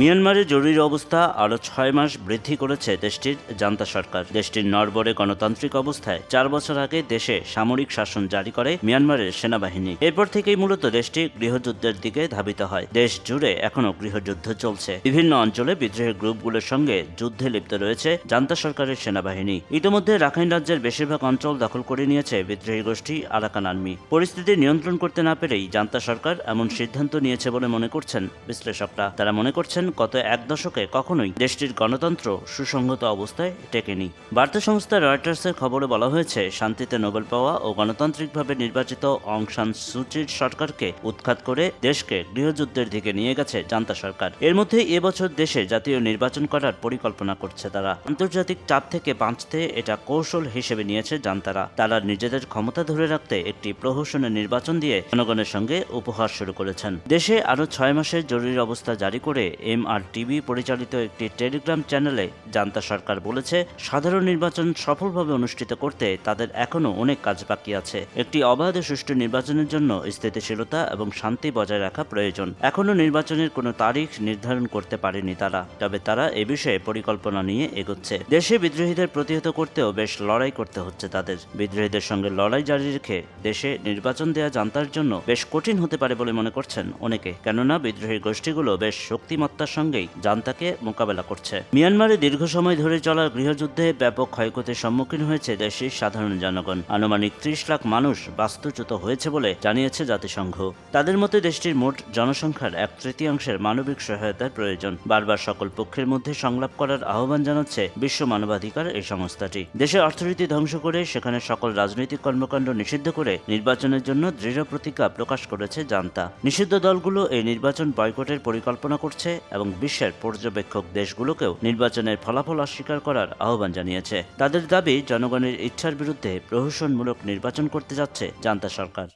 মিয়ানমারে জরুরি অবস্থা আরও ৬ মাস বৃদ্ধি করেছে দেশটির জান্তা সরকার। দেশটির নড়বড়ে গণতান্ত্রিক অবস্থায় ৪ বছর আগে দেশে সামরিক শাসন জারি করে মিয়ানমারের সেনাবাহিনী। এরপর থেকেই মূলত দেশটি গৃহযুদ্ধের দিকে ধাবিত হয়। দেশ জুড়ে এখনও গৃহযুদ্ধ চলছে। বিভিন্ন অঞ্চলে বিদ্রোহী গ্রুপগুলোর সঙ্গে যুদ্ধে লিপ্ত রয়েছে জান্তা সরকারের সেনাবাহিনী। ইতিমধ্যে রাখাইন রাজ্যের বেশিরভাগ অঞ্চল দখল করে নিয়েছে বিদ্রোহী গোষ্ঠী আরাকান আর্মি। পরিস্থিতি নিয়ন্ত্রণ করতে না পেরেই জান্তা সরকার এমন সিদ্ধান্ত নিয়েছে বলে মনে করছেন বিশ্লেষকরা। তারা মনে করছেন গত এক দশকে কখনোই দেশটির গণতন্ত্র সুসংহত অবস্থায় টেকেনি। বার্তা সংস্থা রয়টার্সের খবরে বলা হয়েছে, শান্তিতে নোবেল পাওয়া ও গণতান্ত্রিকভাবে নির্বাচিত অং সান সুচির সরকারকে উৎখাত করে দেশকে গৃহযুদ্ধের দিকে নিয়ে গেছে জান্তা সরকার। এর মধ্যে এবছর দেশে জাতীয় নির্বাচন করার পরিকল্পনা করছে তারা। আন্তর্জাতিক চাপ থেকে বাঁচতে এটা কৌশল হিসেবে নিয়েছে জান্তারা। তারা নিজেদের ক্ষমতা ধরে রাখতে একটি প্রহসনের নির্বাচন দিয়ে জনগণের সঙ্গে উপহার শুরু করেছেন। দেশে আরও ৬ মাসের জরুরি অবস্থা জারি করে MRTV পরিচালিত একটি টেলিগ্রাম চ্যানেলে জান্তা সরকার বলেছে, সাধারণ নির্বাচন সফলভাবে অনুষ্ঠিত করতে তাদের এখনও অনেক কাজ বাকি আছে। একটি অবাধ ও সুষ্ঠু নির্বাচনের জন্য স্থিতিশীলতা এবং শান্তি বজায় রাখা প্রয়োজন। এখনও নির্বাচনের কোনো তারিখ নির্ধারণ করতে পারেনি তারা, তবে তারা এ বিষয়ে পরিকল্পনা নিয়ে এগোচ্ছে। দেশে বিদ্রোহীদের প্রতিহত করতেও বেশ লড়াই করতে হচ্ছে তাদের। বিদ্রোহীদের সঙ্গে লড়াই জারি রেখে দেশে নির্বাচন দেয়া জান্তার জন্য বেশ কঠিন হতে পারে বলে মনে করছেন অনেকে, কেননা বিদ্রোহী গোষ্ঠীগুলো বেশ শক্তিমত্তার সঙ্গেই জান্তাকে মোকাবেলা করছে। মিয়ানমারে দীর্ঘ সময় ধরে চলা গৃহযুদ্ধে ব্যাপক ক্ষয়ক্ষতির সম্মুখীন হয়েছে দেশটির সাধারণ জনগণ। আনুমানিক ৩০ লাখ মানুষ বাস্তুচ্যুত হয়েছে বলে জানিয়েছে জাতিসংঘ। তাদের মতে দেশটির মোট জনসংখ্যার ১/৩ মানবিক সহায়তার প্রয়োজন। বারবার সকল পক্ষের মধ্যে সংলাপ করার আহ্বান জানাচ্ছে বিশ্ব মানবাধিকার এই সংস্থাটি। দেশের অর্থনীতি ধ্বংস করে সেখানে সকল রাজনৈতিক কর্মকাণ্ড নিষিদ্ধ করে নির্বাচনের জন্য দৃঢ় প্রতিজ্ঞা প্রকাশ করেছে জান্তা। নিষিদ্ধ দলগুলো এই নির্বাচন বয়কটের পরিকল্পনা করছে এবং বিশ্বের পর্যবেক্ষক দেশগুলোকেও নির্বাচনের ফলাফল অস্বীকার করার আহ্বান জানিয়েছে। তাদের দাবি, জনগণের ইচ্ছার বিরুদ্ধে প্রহসনমূলক নির্বাচন করতে যাচ্ছে জান্তা সরকার।